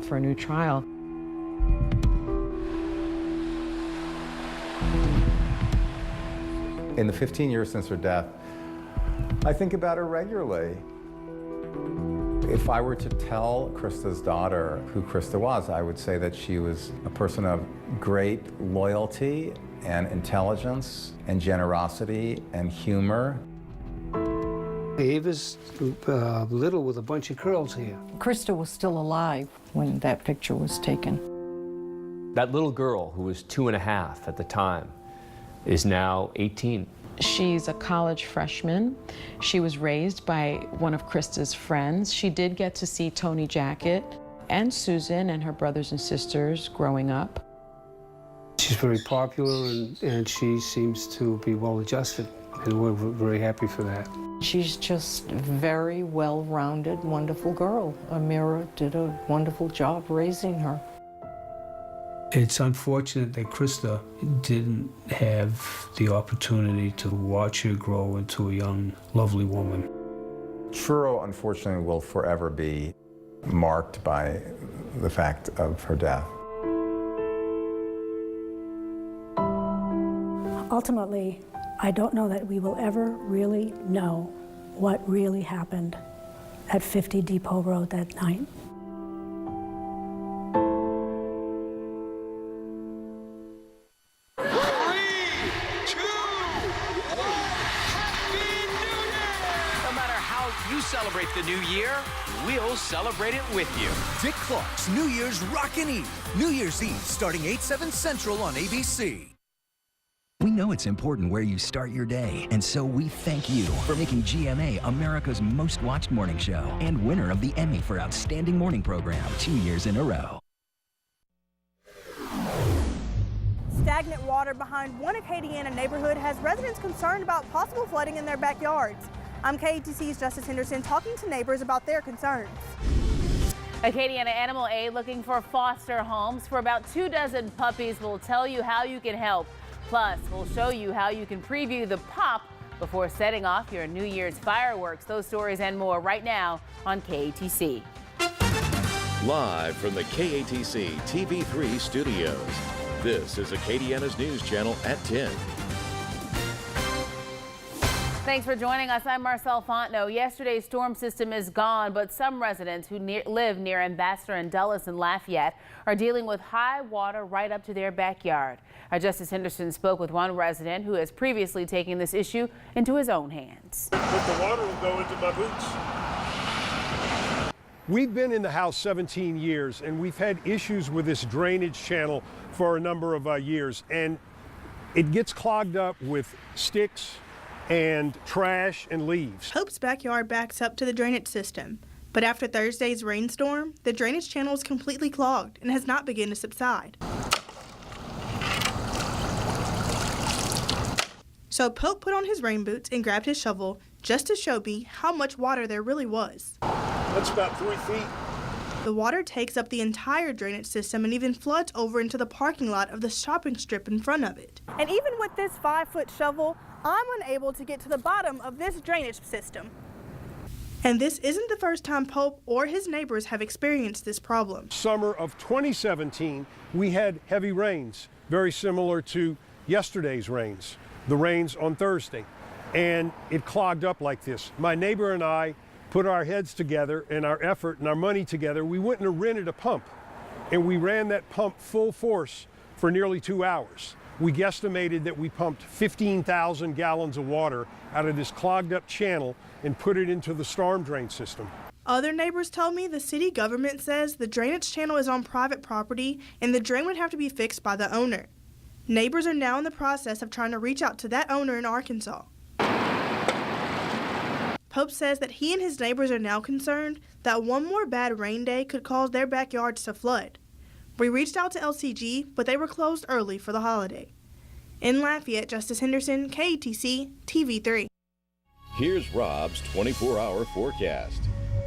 for a new trial. In the 15 years since her death, I think about her regularly. If I were to tell Krista's daughter who Krista was, I would say that she was a person of great loyalty and intelligence and generosity and humor. Ava's little with a bunch of curls here. Krista was still alive when that picture was taken. That little girl, who was 2.5 at the time, is now 18. She's a college freshman. She was raised by one of Krista's friends. She did get to see Tony Jacket and Susan and her brothers and sisters growing up. She's very popular and she seems to be well adjusted, and we're very happy for that. She's just a very well-rounded, wonderful girl. Amira did a wonderful job raising her. It's unfortunate that Krista didn't have the opportunity to watch her grow into a young, lovely woman. Truro, unfortunately, will forever be marked by the fact of her death. Ultimately, I don't know that we will ever really know what really happened at 50 Depot Road that night. Celebrate the new year, we'll celebrate it with you. Dick Clark's New Year's Rockin' Eve. New Year's Eve starting 8/7 Central on ABC. We know it's important where you start your day, and so we thank you for making GMA America's most watched morning show and winner of the Emmy for Outstanding Morning Program 2 years in a row. Stagnant water behind one Acadiana neighborhood has residents concerned about possible flooding in their backyards. I'm KATC's Justice Henderson talking to neighbors about their concerns. Acadiana Animal Aid looking for foster homes for about 24 puppies. We'll tell you how you can help. Plus, we'll show you how you can preview the pop before setting off your New Year's fireworks. Those stories and more right now on KATC. Live from the KATC TV3 studios, this is Acadiana's News Channel at 10. Thanks for joining us. I'm Marcel Fontenot. Yesterday's storm system is gone, but some residents who live near Ambassador and Dulles and Lafayette are dealing with high water right up to their backyard. Our Justice Henderson spoke with one resident who has previously taken this issue into his own hands. But the water will go into my boots. We've been in the house 17 years, and we've had issues with this drainage channel for a number of years, and it gets clogged up with sticks and trash and leaves. Hope's backyard backs up to the drainage system, but after Thursday's rainstorm, the drainage channel is completely clogged and has not begun to subside. So Pope put on his rain boots and grabbed his shovel just to show me how much water there really was. That's about 3 feet. The water takes up the entire drainage system and even floods over into the parking lot of the shopping strip in front of it. And even with this 5-foot shovel, I'm unable to get to the bottom of this drainage system. And this isn't the first time Pope or his neighbors have experienced this problem. Summer of 2017, we had heavy rains, very similar to yesterday's rains, the rains on Thursday. And it clogged up like this. My neighbor and I put our heads together and our effort and our money together. We went and rented a pump, and we ran that pump full force for nearly 2 hours. We guesstimated that we pumped 15,000 gallons of water out of this clogged up channel and put it into the storm drain system. Other neighbors told me the city government says the drainage channel is on private property and the drain would have to be fixed by the owner. Neighbors are now in the process of trying to reach out to that owner in Arkansas. Pope says that he and his neighbors are now concerned that one more bad rain day could cause their backyards to flood. We reached out to LCG, but they were closed early for the holiday. In Lafayette, Justice Henderson, KATC, TV3. Here's Rob's 24-hour forecast.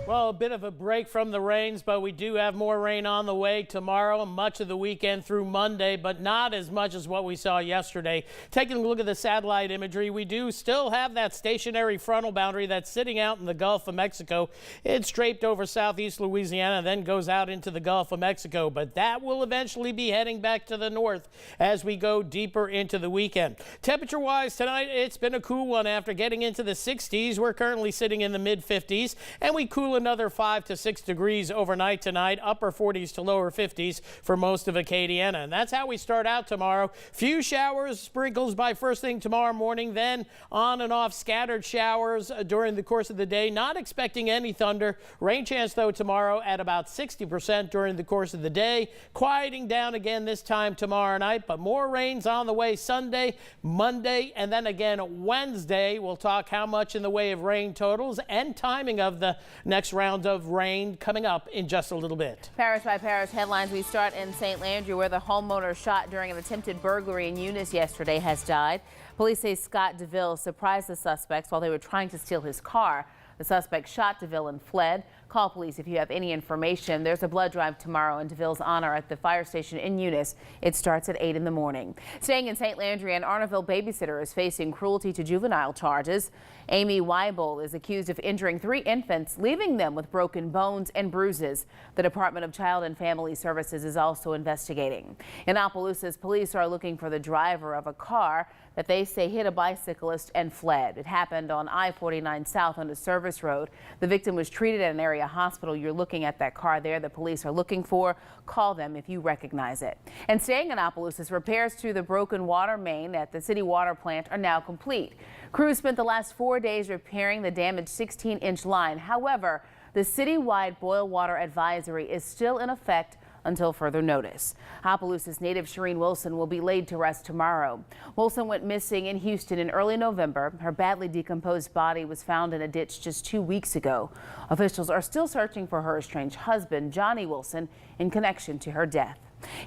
Well, a bit of a break from the rains, but we do have more rain on the way tomorrow and much of the weekend through Monday, but not as much as what we saw yesterday. Taking a look at the satellite imagery, we do still have that stationary frontal boundary that's sitting out in the Gulf of Mexico. It's draped over southeast Louisiana, then goes out into the Gulf of Mexico, but that will eventually be heading back to the north as we go deeper into the weekend. Temperature-wise tonight, it's been a cool one after getting into the 60s. We're currently sitting in the mid-50s, and we cool another 5 to 6 degrees overnight tonight, upper 40s to lower 50s for most of Acadiana. And that's how we start out tomorrow. Few showers, sprinkles by first thing tomorrow morning, then on and off scattered showers during the course of the day. Not expecting any thunder. Rain chance, though, tomorrow at about 60% during the course of the day. Quieting down again this time tomorrow night, but more rains on the way Sunday, Monday, and then again Wednesday. We'll talk how much in the way of rain totals and timing of the next round of rain coming up in just a little bit. Parish by parish headlines. We start in St. Landry, where the homeowner shot during an attempted burglary in Eunice yesterday has died. Police say Scott DeVille surprised the suspects while they were trying to steal his car. The suspect shot DeVille and fled. Call police if you have any information. There's a blood drive tomorrow in DeVille's honor at the fire station in Eunice. It starts at 8 in the morning. Staying in St. Landry, an Arnaville babysitter is facing cruelty to juvenile charges. Amy Weibel is accused of injuring 3 infants, leaving them with broken bones and bruises. The Department of Child and Family Services is also investigating. In Opelousas, police are looking for the driver of a car that they say hit a bicyclist and fled. It happened on I-49 South on a service road. The victim was treated at an area hospital. You're looking at that car there the police are looking for. Call them if you recognize it. And staying in Opelousas, repairs to the broken water main at the city water plant are now complete. Crews spent the last 4 days repairing the damaged 16-inch line. However, the citywide boil water advisory is still in effect until further notice. Opelousas native Shireen Wilson will be laid to rest tomorrow. Wilson went missing in Houston in early November. Her badly decomposed body was found in a ditch just 2 weeks ago. Officials are still searching for her estranged husband, Johnny Wilson, in connection to her death.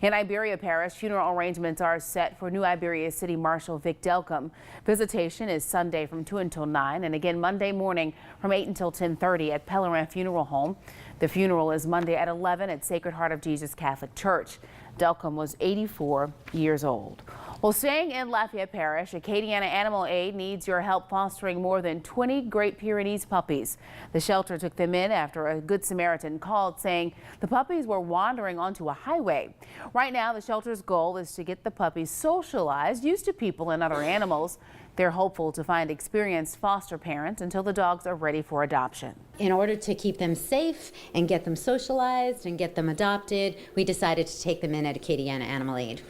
In Iberia Parish, funeral arrangements are set for New Iberia City Marshal Vic Delcom. Visitation is Sunday from 2 until 9 and again Monday morning from 8 until 10:30 at Pellerin Funeral Home. The funeral is Monday at 11 at Sacred Heart of Jesus Catholic Church. Delcom was 84 years old. Well, staying in Lafayette Parish, Acadiana Animal Aid needs your help fostering more than 20 Great Pyrenees puppies. The shelter took them in after a Good Samaritan called saying the puppies were wandering onto a highway. Right now, the shelter's goal is to get the puppies socialized, used to people and other animals. They're hopeful to find experienced foster parents until the dogs are ready for adoption. In order to keep them safe and get them socialized and get them adopted, we decided to take them in at Acadiana Animal Aid.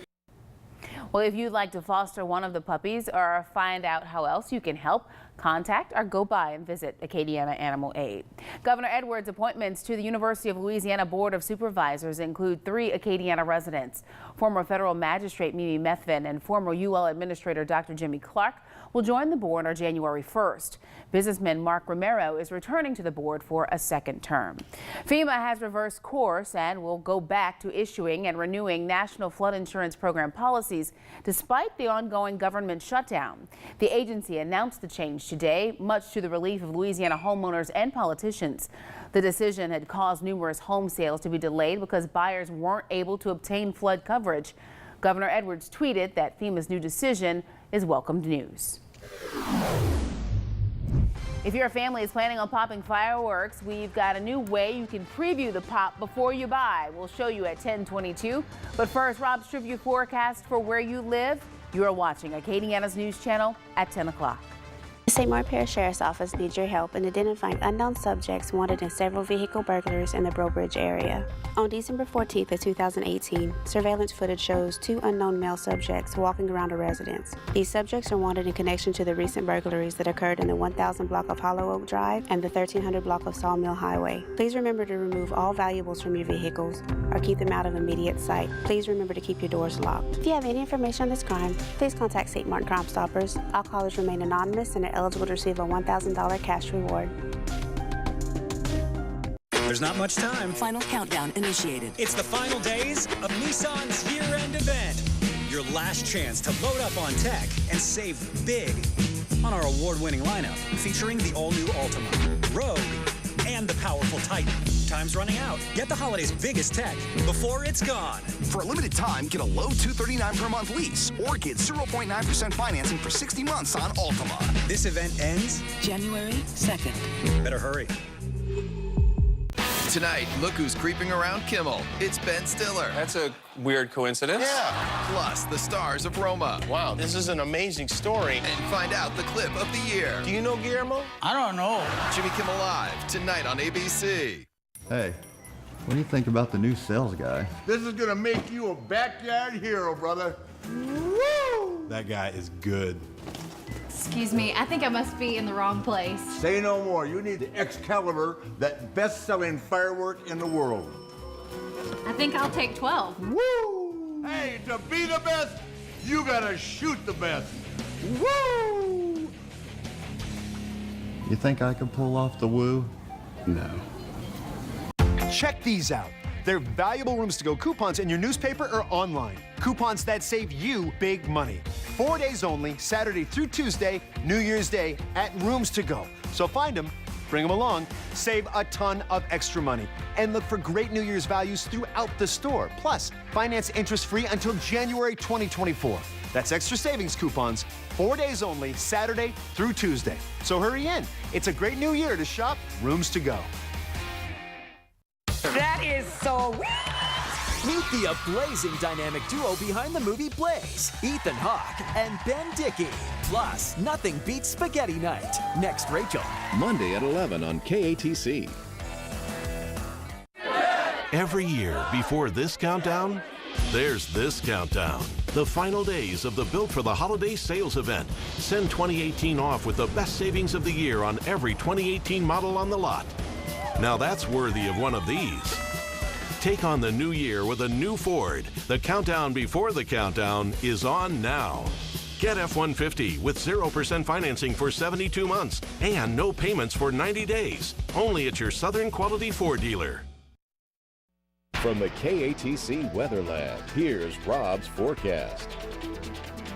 Well, if you'd like to foster one of the puppies or find out how else you can help, contact or go by and visit Acadiana Animal Aid. Governor Edwards' appointments to the University of Louisiana Board of Supervisors include 3 Acadiana residents. Former federal magistrate Mimi Methvin and former UL Administrator Dr. Jimmy Clark will join the board on January 1st. Businessman Mark Romero is returning to the board for a second term. FEMA has reversed course and will go back to issuing and renewing National Flood Insurance Program policies despite the ongoing government shutdown. The agency announced the change today, much to the relief of Louisiana homeowners and politicians. The decision had caused numerous home sales to be delayed because buyers weren't able to obtain flood coverage. Governor Edwards tweeted that FEMA's new decision is welcomed news. If your family is planning on popping fireworks, we've got a new way you can preview the pop before you buy. We'll show you at 10:22. But first, Rob's trivia forecast for where you live. You are watching Acadiana's News Channel at 10 o'clock. The St. Mark Parish Sheriff's Office needs your help in identifying unknown subjects wanted in several vehicle burglaries in the Breaux Bridge area. On December 14th of 2018, surveillance footage shows 2 unknown male subjects walking around a residence. These subjects are wanted in connection to the recent burglaries that occurred in the 1000 block of Hollow Oak Drive and the 1300 block of Sawmill Highway. Please remember to remove all valuables from your vehicles or keep them out of immediate sight. Please remember to keep your doors locked. If you have any information on this crime, please contact St. Martin Crime Stoppers. All callers remain anonymous and are eligible to receive a $1,000 cash reward. There's not much time. Final countdown initiated. It's the final days of Nissan's year-end event. Your last chance to load up on tech and save big on our award-winning lineup, featuring the all-new Altima, Rogue, and the powerful Titan. Time's running out. Get the holidays' biggest tech before it's gone. For a limited time, get a low $239 per month lease or get 0.9% financing for 60 months on Altima. This event ends January 2nd. Better hurry. Tonight, look who's creeping around Kimmel. It's Ben Stiller. That's a weird coincidence. Yeah. Plus, the stars of Roma. Wow, this is an amazing story. And find out the clip of the year. Do you know Guillermo? I don't know. Jimmy Kimmel Live, tonight on ABC. Hey, what do you think about the new sales guy? This is gonna make you a backyard hero, brother. Woo! That guy is good. Excuse me, I think I must be in the wrong place. Say no more. You need the Excalibur, that best-selling firework in the world. I think I'll take 12. Woo! Hey, to be the best, you gotta shoot the best. Woo! You think I could pull off the woo? No. Check these out. They're valuable Rooms To Go coupons in your newspaper or online. Coupons that save you big money. 4 days only, Saturday through Tuesday, New Year's Day at Rooms To Go. So find them, bring them along, save a ton of extra money, and look for great New Year's values throughout the store. Plus, finance interest-free until January 2024. That's extra savings coupons, 4 days only, Saturday through Tuesday. So hurry in. It's a great new year to shop Rooms To Go. That is so Meet the blazing dynamic duo behind the movie Blaze, Ethan Hawke and Ben Dickey. Plus, nothing beats spaghetti night. Next, Rachel. Monday at 11 on KATC. Every year before this countdown, there's this countdown. The final days of the Built for the Holiday sales event. Send 2018 off with the best savings of the year on every 2018 model on the lot. Now that's worthy of one of these. Take on the new year with a new Ford. The countdown before the countdown is on now. Get F-150 with 0% financing for 72 months and no payments for 90 days. Only at your Southern Quality Ford dealer. From the KATC Weather Lab, here's Rob's forecast.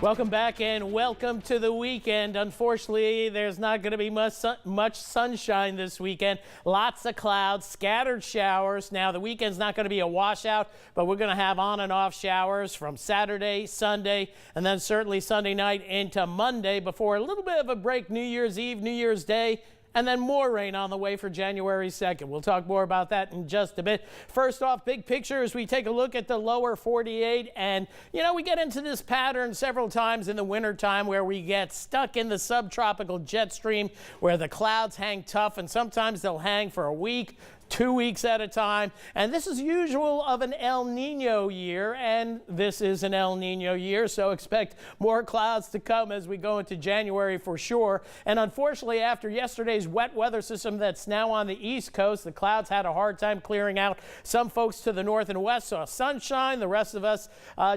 Welcome back and welcome to the weekend. Unfortunately, there's not going to be much sunshine this weekend. Lots of clouds, scattered showers. Now, the weekend's not going to be a washout, but we're going to have on and off showers from Saturday, Sunday, and then certainly Sunday night into Monday before a little bit of a break New Year's Eve, New Year's Day, and then more rain on the way for January 2nd. We'll talk more about that in just a bit. First off, big picture as we take a look at the lower 48. And, you know, we get into this pattern several times in the wintertime where we get stuck in the subtropical jet stream where the clouds hang tough, and sometimes they'll hang for a week, 2 weeks at a time. And this is usual of an El Nino year, and this is an El Nino year, so expect more clouds to come as we go into January for sure. And unfortunately, after yesterday's wet weather system that's now on the East Coast, the clouds had a hard time clearing out. Some folks to the north and west saw sunshine. The rest of us,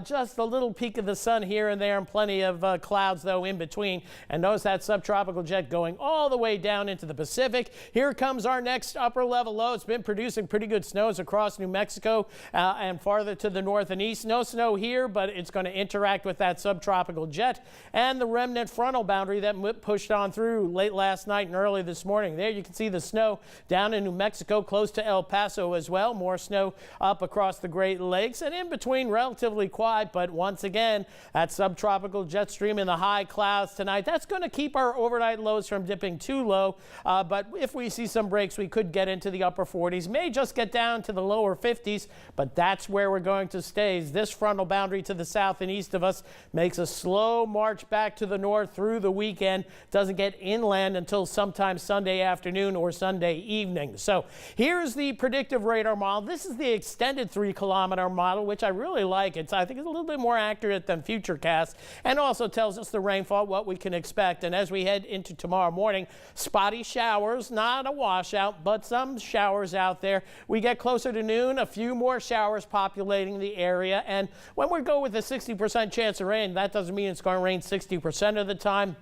just a little peek of the sun here and there, and plenty of clouds, though, in between. And notice that subtropical jet going all the way down into the Pacific. Here comes our next upper level low. It's been producing pretty good snows across New Mexico and farther to the north and east. No snow here, but it's going to interact with that subtropical jet and the remnant frontal boundary that pushed on through late last night and early this morning. There you can see the snow down in New Mexico, close to El Paso as well. More snow up across the Great Lakes, and in between relatively quiet, but once again, that subtropical jet stream in the high clouds tonight, that's going to keep our overnight lows from dipping too low, but if we see some breaks, we could get into the upper 40s. May just get down to the lower 50s, but that's where we're going to stay. This frontal boundary to the south and east of us makes a slow march back to the north through the weekend. Doesn't get inland until sometime Sunday afternoon or Sunday evening. So here's the predictive radar model. This is the extended 3-kilometer model, which I really like. I think it's a little bit more accurate than Futurecast, and also tells us the rainfall, what we can expect. And as we head into tomorrow morning, spotty showers, not a washout, but some showers out there. We get closer to noon, a few more showers populating the area. And when we go with a 60% chance of rain, that doesn't mean it's going to rain 60% of the time.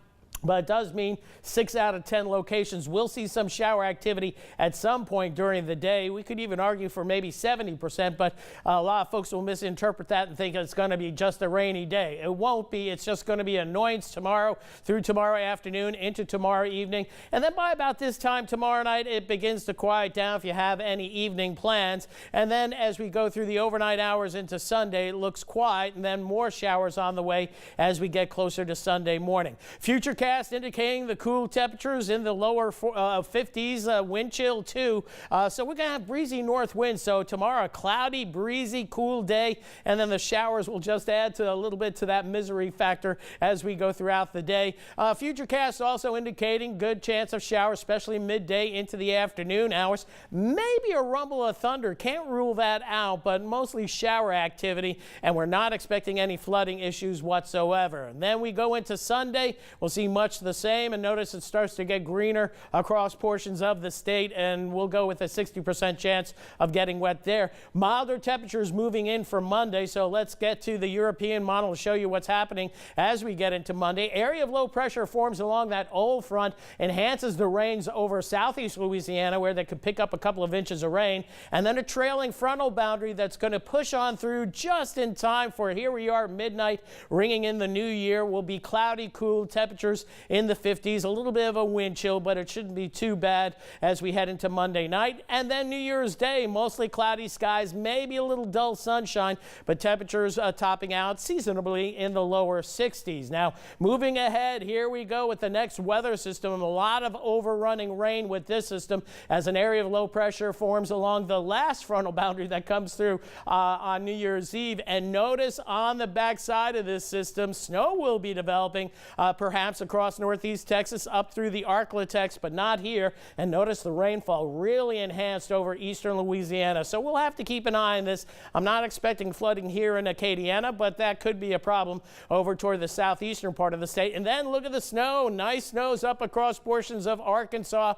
But it does mean 6 out of 10 locations will see some shower activity at some point during the day. We could even argue for maybe 70%, but a lot of folks will misinterpret that and think it's going to be just a rainy day. It won't be. It's just going to be annoyance tomorrow through tomorrow afternoon into tomorrow evening. And then by about this time tomorrow night, it begins to quiet down if you have any evening plans. And then as we go through the overnight hours into Sunday, it looks quiet, and then more showers on the way as we get closer to Sunday morning. Futurecast indicating the cool temperatures in the lower 50s, wind chill too. So we're going to have breezy north winds. So tomorrow, a cloudy, breezy, cool day, and then the showers will just add to a little bit to that misery factor as we go throughout the day. Futurecast also indicating good chance of showers, especially midday into the afternoon hours. Maybe a rumble of thunder. Can't rule that out, but mostly shower activity, and we're not expecting any flooding issues whatsoever. And then we go into Sunday. We'll see much the same, and notice it starts to get greener across portions of the state, and we'll go with a 60% chance of getting wet there. Milder temperatures moving in for Monday, so let's get to the European model to show you what's happening as we get into Monday. Area of low pressure forms along that old front, enhances the rains over southeast Louisiana, where they could pick up a couple of inches of rain, and then a trailing frontal boundary that's going to push on through just in time for here we are midnight, ringing in the new year. Will be cloudy, cool temperatures in the 50s, a little bit of a wind chill, but it shouldn't be too bad as we head into Monday night. And then New Year's Day, mostly cloudy skies, maybe a little dull sunshine, but temperatures topping out seasonably in the lower 60s. Now, moving ahead, here we go with the next weather system. A lot of overrunning rain with this system as an area of low pressure forms along the last frontal boundary that comes through on New Year's Eve. And notice on the backside of this system, snow will be developing perhaps across northeast Texas up through the Arklatex, but not here. And notice the rainfall really enhanced over eastern Louisiana. So we'll have to keep an eye on this. I'm not expecting flooding here in Acadiana, but that could be a problem over toward the southeastern part of the state. And then look at the snow. Nice snows up across portions of Arkansas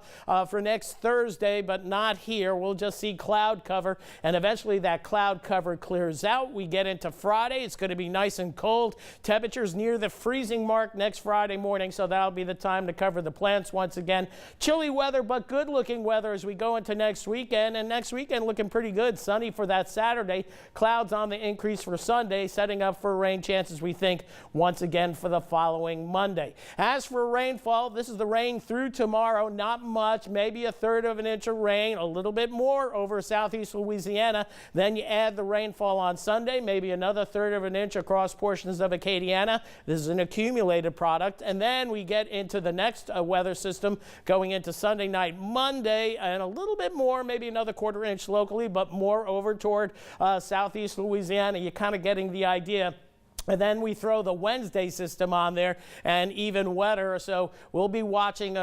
for next Thursday, but not here. We'll just see cloud cover, and eventually that cloud cover clears out. We get into Friday. It's going to be nice and cold. Temperatures near the freezing mark next Friday morning, so that'll be the time to cover the plants once again. Chilly weather, but good looking weather as we go into next weekend, and next weekend looking pretty good. Sunny for that Saturday, clouds on the increase for Sunday, setting up for rain chances, we think, once again for the following Monday. As for rainfall, this is the rain through tomorrow. Not much, maybe a third of an inch of rain, a little bit more over southeast Louisiana. Then you add the rainfall on Sunday, maybe another third of an inch across portions of Acadiana. This is an accumulated product. And then we get into the next weather system going into Sunday night, Monday, and a little bit more, maybe another quarter inch locally, but more over toward southeast Louisiana. You're kind of getting the idea. And then we throw the Wednesday system on there, and even wetter. So we'll be watching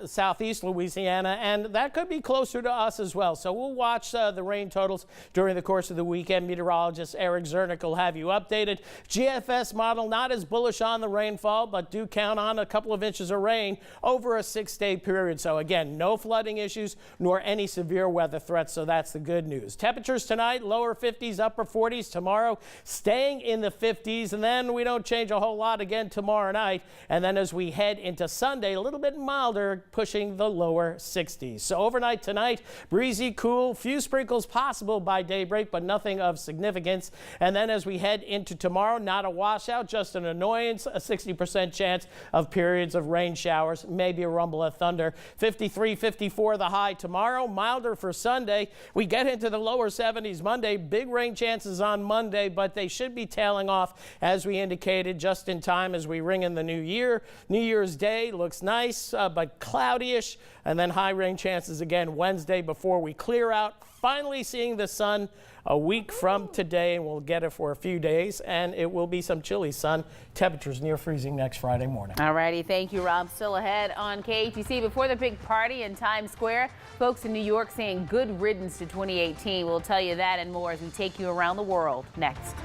southeast Louisiana, and that could be closer to us as well. So we'll watch the rain totals during the course of the weekend. Meteorologist Eric Zernick will have you updated. GFS model not as bullish on the rainfall, but do count on a couple of inches of rain over a 6-day period. So again, no flooding issues nor any severe weather threats. So that's the good news. Temperatures tonight, lower 50s, upper 40s. Tomorrow, staying in the 50s. And then we don't change a whole lot again tomorrow night. And then as we head into Sunday, a little bit milder, pushing the lower 60s. So overnight tonight, breezy, cool, few sprinkles possible by daybreak, but nothing of significance. And then as we head into tomorrow, not a washout, just an annoyance, a 60% chance of periods of rain showers, maybe a rumble of thunder. 53, 54 the high tomorrow, milder for Sunday. We get into the lower 70s Monday, big rain chances on Monday, but they should be tailing off as we indicated, just in time as we ring in the new year. New Year's Day looks nice, but cloudy-ish, and then high rain chances again Wednesday before we clear out. Finally seeing the sun a week from today, and we'll get it for a few days, and it will be some chilly sun. Temperatures near freezing next Friday morning. All righty, thank you, Rob. Still ahead on KATC. Before the big party in Times Square, folks in New York saying good riddance to 2018. We'll tell you that and more as we take you around the world next.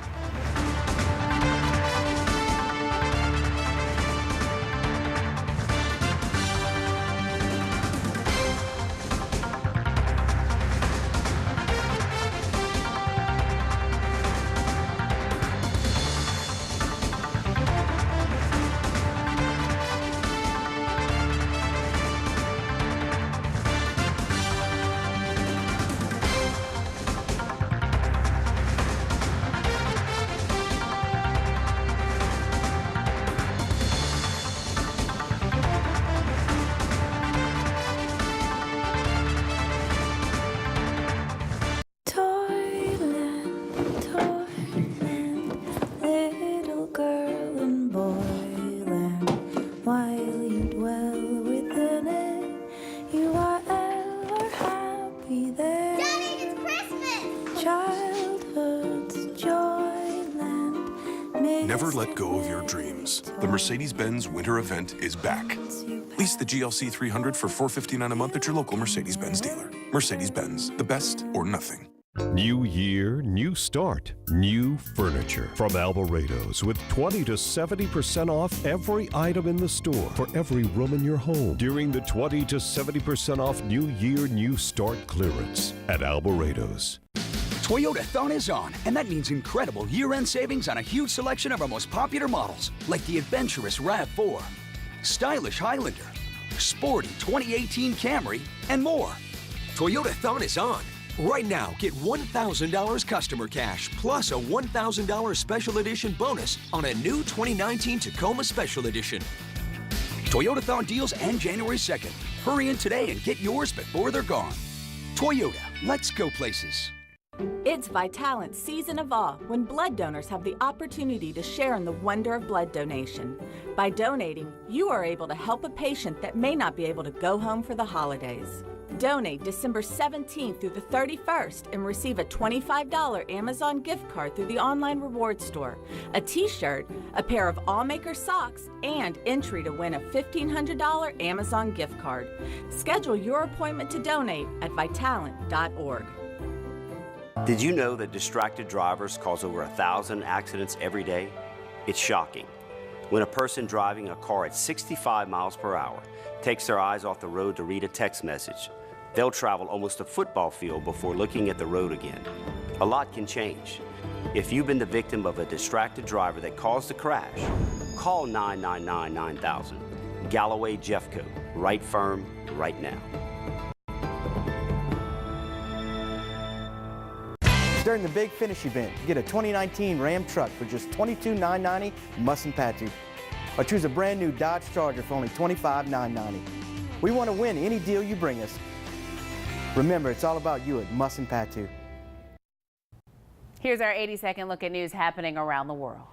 never let go of your dreams. The Mercedes-Benz Winter Event is back. Lease the GLC 300 for $459 a month at your local Mercedes-Benz dealer. Mercedes-Benz, the best or nothing. New year, new start, new furniture from Alvarado's with 20 to 70% off every item in the store for every room in your home during the 20 to 70% off New Year, new start clearance at Alvarado's. Toyotathon is on, and that means incredible year-end savings on a huge selection of our most popular models, like the adventurous RAV4, stylish Highlander, sporty 2018 Camry, and more. Toyotathon is on. Right now, get $1,000 customer cash plus a $1,000 special edition bonus on a new 2019 Tacoma Special Edition. Toyotathon deals end January 2nd. Hurry in today and get yours before they're gone. Toyota, let's go places. It's Vitalant's Season of Awe when blood donors have the opportunity to share in the wonder of blood donation. By donating, you are able to help a patient that may not be able to go home for the holidays. Donate December 17th through the 31st and receive a $25 Amazon gift card through the online reward store, a t-shirt, a pair of Allmaker socks, and entry to win a $1,500 Amazon gift card. Schedule your appointment to donate at Vitalant.org. Did you know that distracted drivers cause over 1,000 accidents every day? It's shocking. When a person driving a car at 65 miles per hour takes their eyes off the road to read a text message, they'll travel almost a football field before looking at the road again. A lot can change. If you've been the victim of a distracted driver that caused the crash, call 999-9000. Galloway Jeffco. Right firm, right now. During the Big Finish event, get a 2019 Ram truck for just $22,990 Musson-Patu. Or choose a brand new Dodge Charger for only $25,990. We want to win any deal you bring us. Remember, it's all about you at Musson-Patu. Here's our 80-second look at news happening around the world.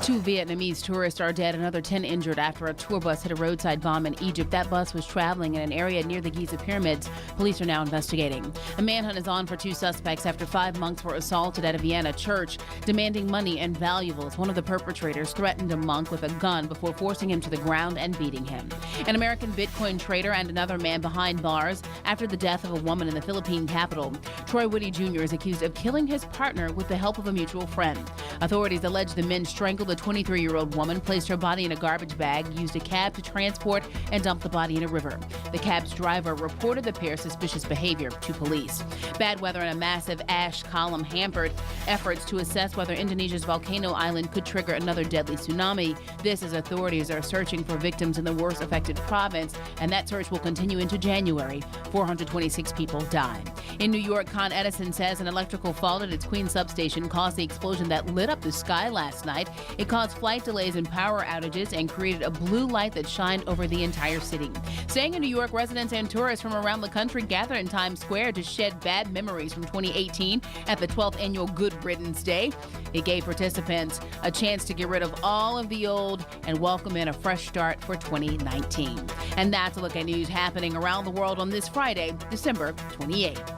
2 Vietnamese tourists are dead, another 10 injured after a tour bus hit a roadside bomb in Egypt. That bus was traveling in an area near the Giza pyramids. Police are now investigating. A manhunt is on for 2 suspects after 5 monks were assaulted at a Vienna church, demanding money and valuables. One of the perpetrators threatened a monk with a gun before forcing him to the ground and beating him. An American Bitcoin trader and another man behind bars after the death of a woman in the Philippine capital. Troy Woody Jr. is accused of killing his partner with the help of a mutual friend. Authorities allege the men strangled the 23-year-old woman, placed her body in a garbage bag, used a cab to transport, and dumped the body in a river. The cab's driver reported the pair's suspicious behavior to police. Bad weather and a massive ash column hampered efforts to assess whether Indonesia's volcano island could trigger another deadly tsunami. This as authorities are searching for victims in the worst affected province, and that search will continue into January. 426 people died. In New York, Con Edison says an electrical fault at its Queens substation caused the explosion that lit up the sky last night. It caused flight delays and power outages and created a blue light that shined over the entire city. Staying in New York, residents and tourists from around the country gathered in Times Square to shed bad memories from 2018 at the 12th annual Good Riddance Day. It gave participants a chance to get rid of all of the old and welcome in a fresh start for 2019. And that's a look at news happening around the world on this Friday, December 28th.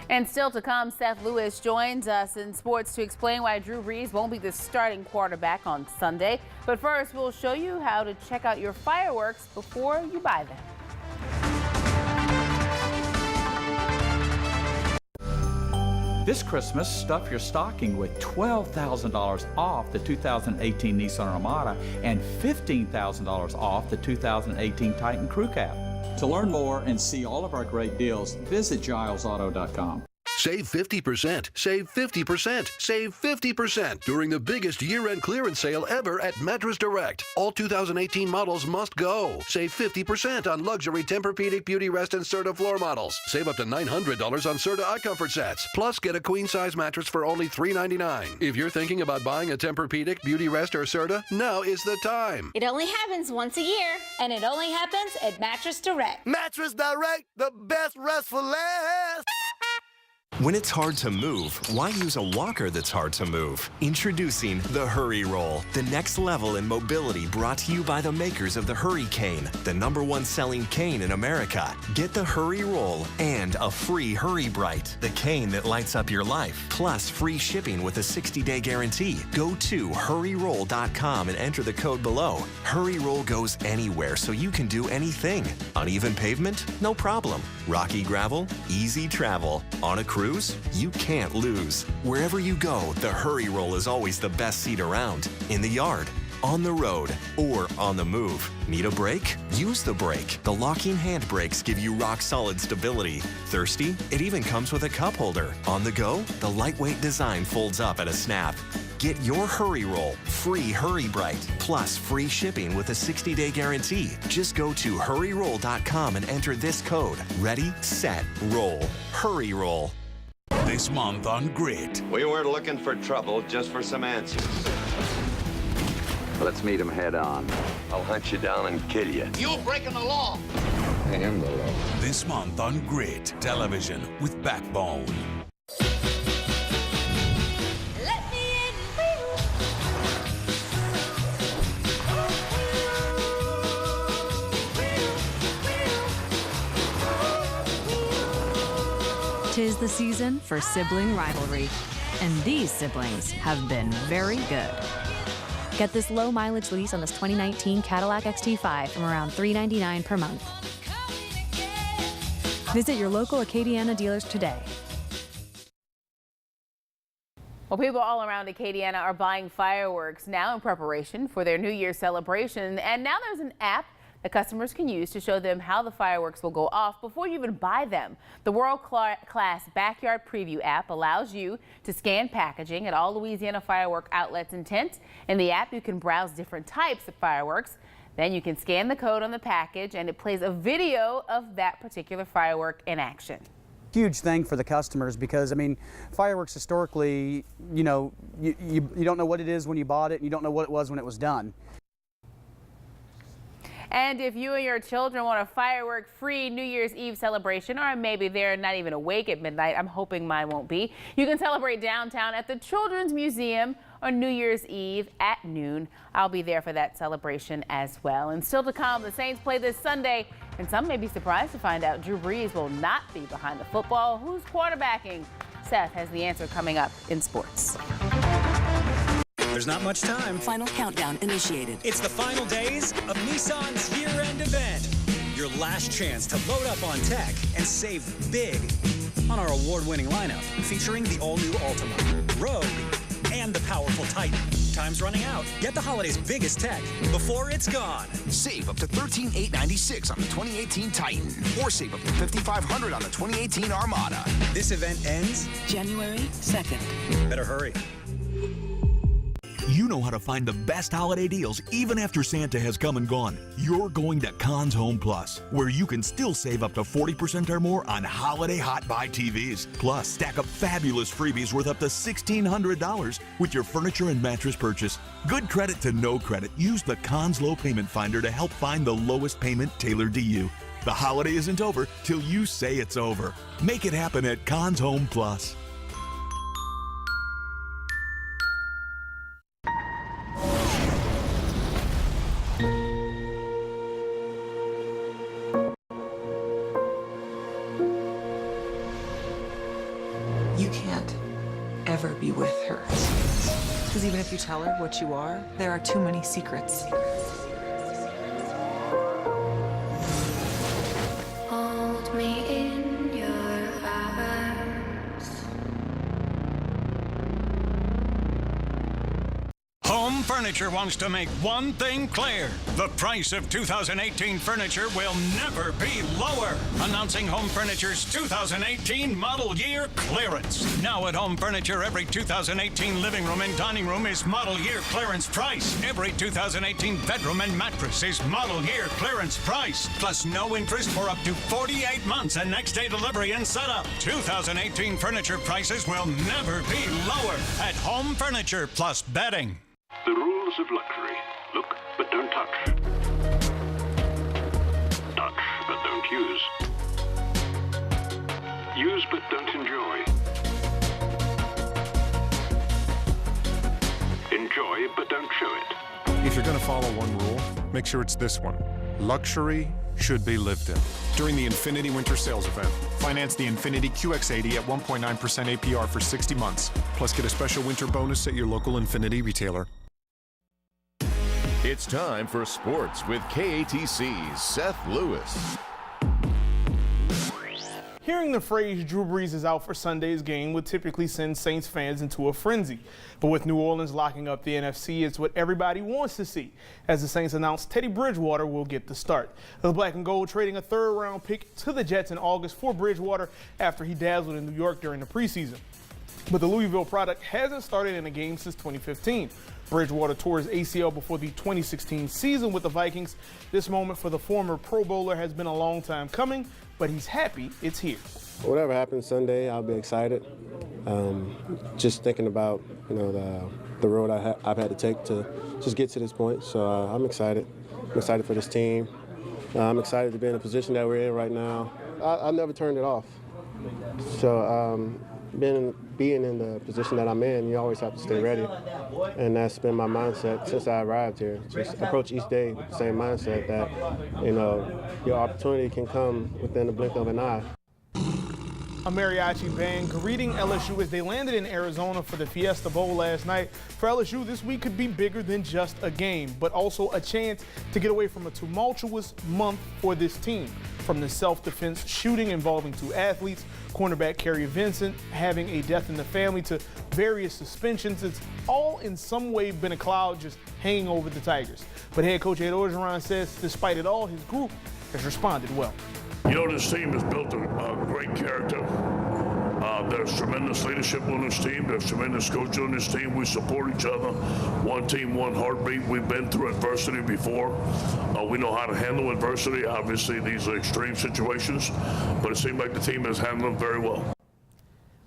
And still to come, Seth Lewis joins us in sports to explain why Drew Brees won't be the starting quarterback on Sunday. But first, we'll show you how to check out your fireworks before you buy them. This Christmas, stuff your stocking with $12,000 off the 2018 Nissan Armada and $15,000 off the 2018 Titan Crew Cab. To learn more and see all of our great deals, visit GilesAuto.com. Save 50%, save 50%, save 50% during the biggest year-end clearance sale ever at Mattress Direct. All 2018 models must go. Save 50% on luxury Tempur-Pedic, Beautyrest, and Serta floor models. Save up to $900 on Serta iComfort sets. Plus, get a queen-size mattress for only $399. If you're thinking about buying a Tempur-Pedic, Beautyrest, or Serta, now is the time. It only happens once a year, and it only happens at Mattress Direct. Mattress Direct, the best rest for last. When it's hard to move, why use a walker that's hard to move? Introducing the Hurry Roll, the next level in mobility, brought to you by the makers of the Hurricane, the #1 selling cane in America. Get the Hurry Roll and a free Hurry Bright, the cane that lights up your life, plus free shipping with a 60-day guarantee. Go to hurryroll.com and enter the code below. Hurry Roll goes anywhere so you can do anything. Uneven pavement? No problem. Rocky gravel? Easy travel. On a cruise? You can't lose. Wherever you go, the Hurry Roll is always the best seat around. In the yard, on the road, or on the move. Need a brake? Use the brake. The locking hand brakes give you rock-solid stability. Thirsty? It even comes with a cup holder. On the go? The lightweight design folds up at a snap. Get your Hurry Roll, free Hurry Bright, plus free shipping with a 60-day guarantee. Just go to hurryroll.com and enter this code. Ready, set, roll. Hurry Roll. This month on Grit. We weren't looking for trouble, just for some answers. Let's meet them head on. I'll hunt you down and kill you. You're breaking the law. I am the law. This month on Grit Television with Backbone. Tis the season for sibling rivalry, and these siblings have been very good. Get this low mileage lease on this 2019 Cadillac XT5 from around $399 per month. Visit your local Acadiana dealers today. Well, people all around Acadiana are buying fireworks now in preparation for their New Year's celebration, and now there's an app that customers can use to show them how the fireworks will go off before you even buy them. The world-class Backyard Preview app allows you to scan packaging at all Louisiana firework outlets and tents. In the app, you can browse different types of fireworks. Then you can scan the code on the package, and it plays a video of that particular firework in action. Huge thing for the customers because, I mean, fireworks historically, you know, you don't know what it is when you bought it, and you don't know what it was when it was done. And if you and your children want a firework-free New Year's Eve celebration, or maybe they're not even awake at midnight, I'm hoping mine won't be, you can celebrate downtown at the Children's Museum on New Year's Eve at noon. I'll be there for that celebration as well. And still to come, the Saints play this Sunday, and some may be surprised to find out Drew Brees will not be behind the football. Who's quarterbacking? Seth has the answer coming up in sports. There's not much time. Final countdown initiated. It's the final days of Nissan's year-end event. Your last chance to load up on tech and save big on our award-winning lineup, featuring the all-new Altima, Rogue, and the powerful Titan. Time's running out. Get the holiday's biggest tech before it's gone. Save up to $13,896 on the 2018 Titan, or save up to $5,500 on the 2018 Armada. This event ends January 2nd. Better hurry. You know how to find the best holiday deals even after Santa has come and gone. You're going to Conn's Home Plus, where you can still save up to 40% or more on holiday hot buy TVs. Plus, stack up fabulous freebies worth up to $1,600 with your furniture and mattress purchase. Good credit to no credit. Use the Conn's Low Payment Finder to help find the lowest payment tailored to you. The holiday isn't over till you say it's over. Make it happen at Conn's Home Plus. You can't ever be with her. Because even if you tell her what you are, there are too many secrets. Hold me in your arms. Home Furniture wants to make one thing clear. The price of 2018 furniture will never be lower. Announcing Home Furniture's 2018 model year clearance. Now at Home Furniture, every 2018 living room and dining room is model year clearance price. Every 2018 bedroom and mattress is model year clearance price. Plus no interest for up to 48 months and next day delivery and setup. 2018 furniture prices will never be lower at Home Furniture plus bedding. The rules of luxury. Look, but don't touch. Touch, but don't use. Use, but don't enjoy. If you're going to follow one rule, make sure it's this one. Luxury should be lived in. During the Infiniti Winter Sales Event, finance the Infiniti QX80 at 1.9% APR for 60 months. Plus, get a special winter bonus at your local Infiniti retailer. It's time for sports with KATC's Seth Lewis. Hearing the phrase Drew Brees is out for Sunday's game would typically send Saints fans into a frenzy. But with New Orleans locking up the NFC, it's what everybody wants to see. As the Saints announced, Teddy Bridgewater will get the start. The Black and Gold trading a third-round pick to the Jets in August for Bridgewater after he dazzled in New York during the preseason. But the Louisville product hasn't started in a game since 2015. Bridgewater tore his ACL before the 2016 season with the Vikings. This moment for the former Pro Bowler has been a long time coming, but he's happy it's here. Whatever happens Sunday, I'll be excited. Just thinking about the road I've had to take to just get to this point. So I'm excited. I'm excited for this team. I'm excited to be in the position that we're in right now. I've never turned it off. So being in the position that I'm in, you always have to stay ready. And that's been my mindset since I arrived here. Just approach each day with the same mindset that, your opportunity can come within the blink of an eye. A mariachi band greeting LSU as they landed in Arizona for the Fiesta Bowl last night. For LSU, this week could be bigger than just a game, but also a chance to get away from a tumultuous month for this team. From the self-defense shooting involving 2 athletes, cornerback Kerry Vincent having a death in the family, to various suspensions, it's all in some way been a cloud just hanging over the Tigers. But head coach Ed Orgeron says despite it all, his group has responded well. This team has built a great character. There's tremendous leadership on this team. There's tremendous coaching on this team. We support each other. One team, one heartbeat. We've been through adversity before. We know how to handle adversity. Obviously, these are extreme situations, but it seems like the team has handled them very well.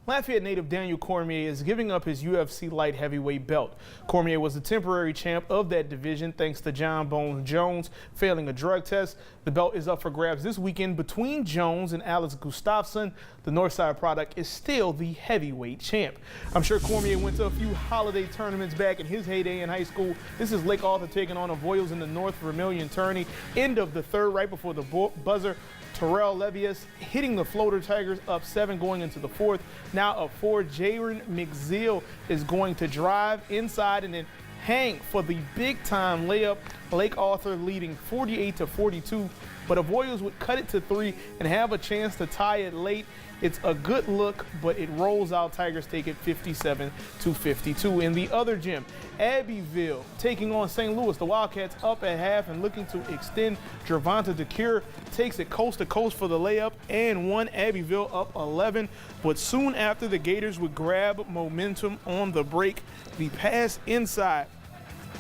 Lafayette native Daniel Cormier is giving up his UFC light heavyweight belt. Cormier was the temporary champ of that division thanks to John Bones Jones failing a drug test. The belt is up for grabs this weekend between Jones and Alex Gustafsson. The Northside product is still the heavyweight champ. I'm sure Cormier went to a few holiday tournaments back in his heyday in high school. This is Lake Arthur taking on Avoyelles in the North Vermilion tourney. End of the third, right before the buzzer. Terrell Levius hitting the Floater Tigers up 7 going into the fourth. Now up 4, Jaron McZeal is going to drive inside and then hang for the big-time layup. Lake Arthur leading 48-42, but Avoyelles would cut it to 3 and have a chance to tie it late. It's a good look, but it rolls out. Tigers take it 57-52. In the other gym, Abbeville taking on St. Louis. The Wildcats up at half and looking to extend. Gervonta DeCure takes it coast to coast for the layup and one. Abbeville up 11, but soon after the Gators would grab momentum on the break. The pass inside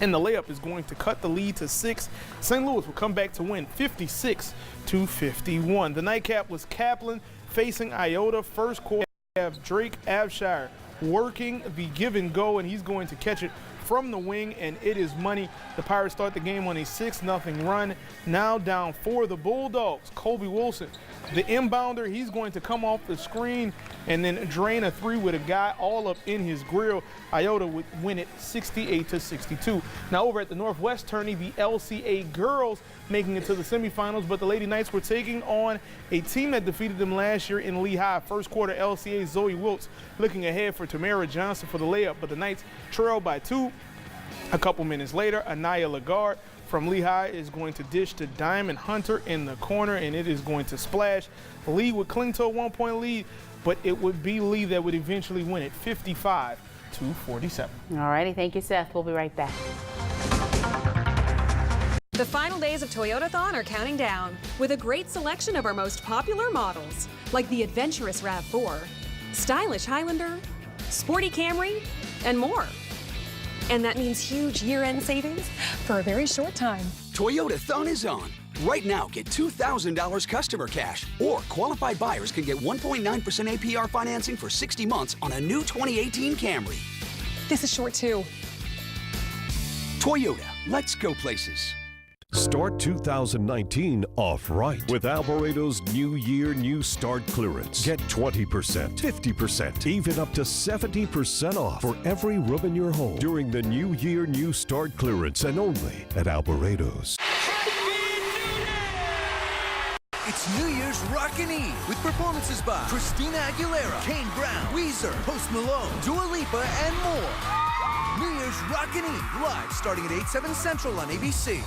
and the layup is going to cut the lead to 6. St. Louis will come back to win 56-51. The nightcap was Kaplan facing Iota. First quarter, have Drake Abshire working the give and go, and he's going to catch it from the wing, and it is money. The Pirates start the game on a 6-0 run. Now down for the Bulldogs. Colby Wilson, the inbounder, he's going to come off the screen and then drain a 3 with a guy all up in his grill. Iota would win it 68-62. Now over at the Northwest tourney, the LCA girls making it to the semifinals, but the Lady Knights were taking on a team that defeated them last year in Lehigh. First quarter, LCA Zoe Wilkes looking ahead for Tamara Johnson for the layup, but the Knights trail by 2. A couple minutes later, Anaya Lagarde from Lehigh is going to dish to Diamond Hunter in the corner, and it is going to splash. Lee would cling to a 1-point lead, but it would be Lee that would eventually win it 55-47. All righty, thank you, Seth. We'll be right back. The final days of Toyotathon are counting down with a great selection of our most popular models, like the adventurous RAV4, stylish Highlander, sporty Camry, and more. And that means huge year-end savings for a very short time. Toyotathon is on. Right now, get $2,000 customer cash, or qualified buyers can get 1.9% APR financing for 60 months on a new 2018 Camry. This is short too. Toyota, let's go places. Start 2019 off right with Alvarado's New Year, New Start clearance. Get 20%, 50%, even up to 70% off for every room in your home during the New Year, New Start clearance and only at Alvarado's. It's New Year's Rockin' Eve with performances by Christina Aguilera, Kane Brown, Weezer, Post Malone, Dua Lipa, and more. New Year's Rockin' Eve live starting at 8, 7 Central on ABC.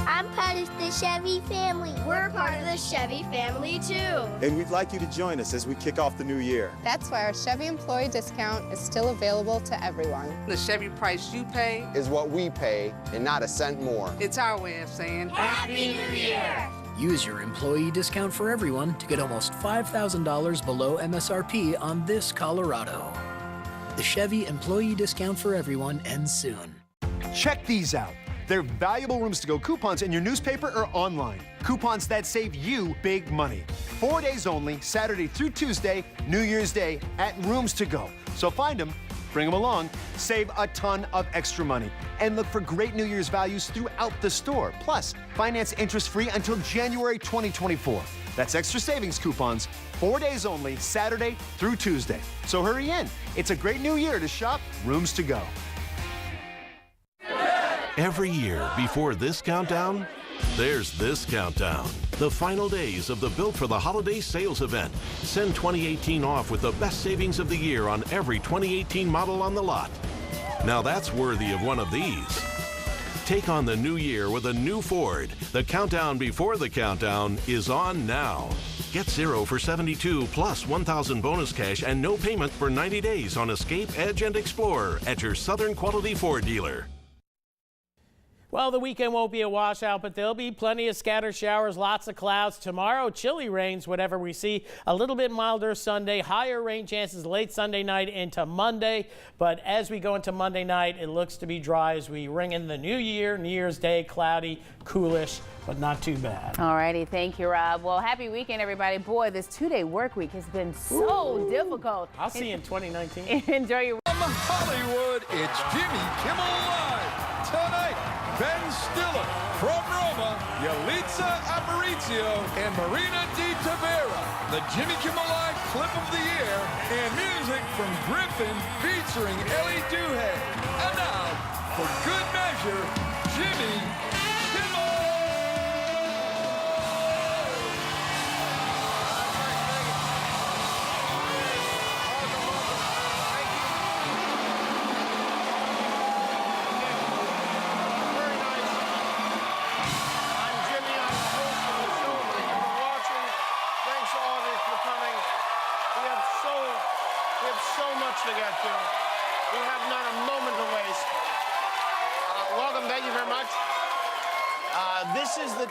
I'm part of the Chevy family. We're part of the Chevy family, too. And we'd like you to join us as we kick off the new year. That's why our Chevy employee discount is still available to everyone. The Chevy price you pay is what we pay and not a cent more. It's our way of saying Happy New Year! Use your employee discount for everyone to get almost $5,000 below MSRP on this Colorado. The Chevy employee discount for everyone ends soon. Check these out. They're valuable Rooms to Go coupons in your newspaper or online. Coupons that save you big money. 4 days only, Saturday through Tuesday, New Year's Day at Rooms to Go. So find them, bring them along, save a ton of extra money, and look for great New Year's values throughout the store. Plus, finance interest-free until January 2024. That's extra savings coupons, 4 days only, Saturday through Tuesday. So hurry in. It's a great new year to shop Rooms to Go. Every year before this countdown, there's this countdown. The final days of the Built for the Holiday sales event. Send 2018 off with the best savings of the year on every 2018 model on the lot. Now that's worthy of one of these. Take on the new year with a new Ford. The countdown before the countdown is on now. Get 0 for 72 plus 1,000 bonus cash and no payment for 90 days on Escape, Edge, and Explorer at your Southern Quality Ford dealer. Well, the weekend won't be a washout, but there'll be plenty of scattered showers, lots of clouds. Tomorrow, chilly rains, whatever we see. A little bit milder Sunday, higher rain chances late Sunday night into Monday. But as we go into Monday night, it looks to be dry as we ring in the new year. New Year's Day, cloudy, coolish, but not too bad. All righty, thank you, Rob. Well, happy weekend, everybody. Boy, this two-day work week has been so difficult. I'll see you in 2019. Enjoy your... From Hollywood, it's Jimmy Kimmel Live. Tonight, Ben Stiller, from Roma, Yalitza Aparicio, and Marina Di Tavera. The Jimmy Kimmel Live Clip of the Year, and music from Griffin featuring Ellie Duhay. And now, for good measure, Jimmy Kimmel! To get to. We have not a moment to waste. Welcome, thank you very much. This is the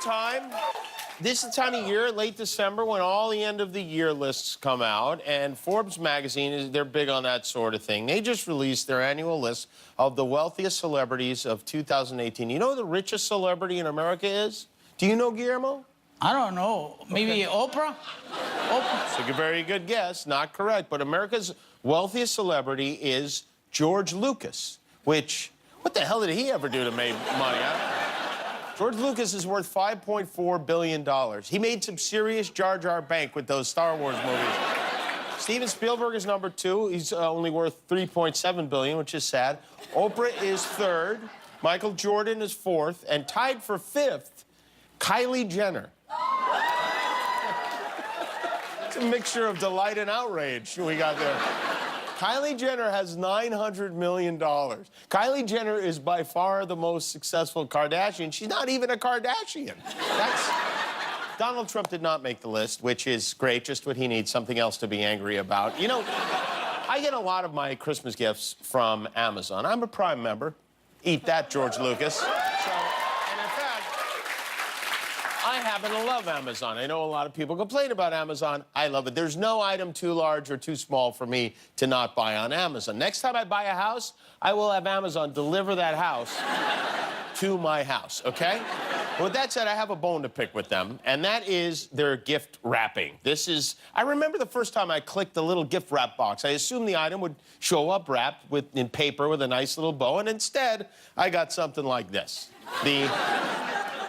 time of year, late December, when all the end of the year lists come out, and Forbes magazine, they're big on that sort of thing. They just released their annual list of the wealthiest celebrities of 2018. You know who the richest celebrity in America is? Do you know, Guillermo? I don't know. Maybe Oprah? Oprah. It's a very good guess. Not correct. But America's wealthiest celebrity is George Lucas, which, what the hell did he ever do to make money? George Lucas is worth $5.4 billion. He made some serious Jar Jar bank with those Star Wars movies. Steven Spielberg is number 2. He's only worth $3.7 billion, which is sad. Oprah is 3rd. Michael Jordan is 4th. And tied for 5th, Kylie Jenner. It's a mixture of delight and outrage we got there. Kylie Jenner has $900 million. Kylie Jenner is by far the most successful Kardashian. She's not even a Kardashian. Donald Trump did not make the list, which is great, just what he needs, something else to be angry about. You know, I get a lot of my Christmas gifts from Amazon. I'm a Prime member. Eat that, George Lucas. I happen to love Amazon. I know a lot of people complain about Amazon. I love it. There's no item too large or too small for me to not buy on Amazon. Next time I buy a house, I will have Amazon deliver that house to my house, okay? With that said, I have a bone to pick with them, and that is their gift wrapping. I remember the first time I clicked the little gift wrap box. I assumed the item would show up wrapped in paper with a nice little bow, and instead, I got something like this. The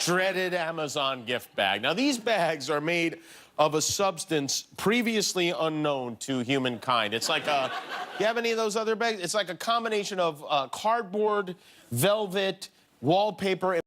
dreaded Amazon gift bag. Now, these bags are made of a substance previously unknown to humankind. It's like you have any of those other bags? It's like a combination of cardboard, velvet, wallpaper,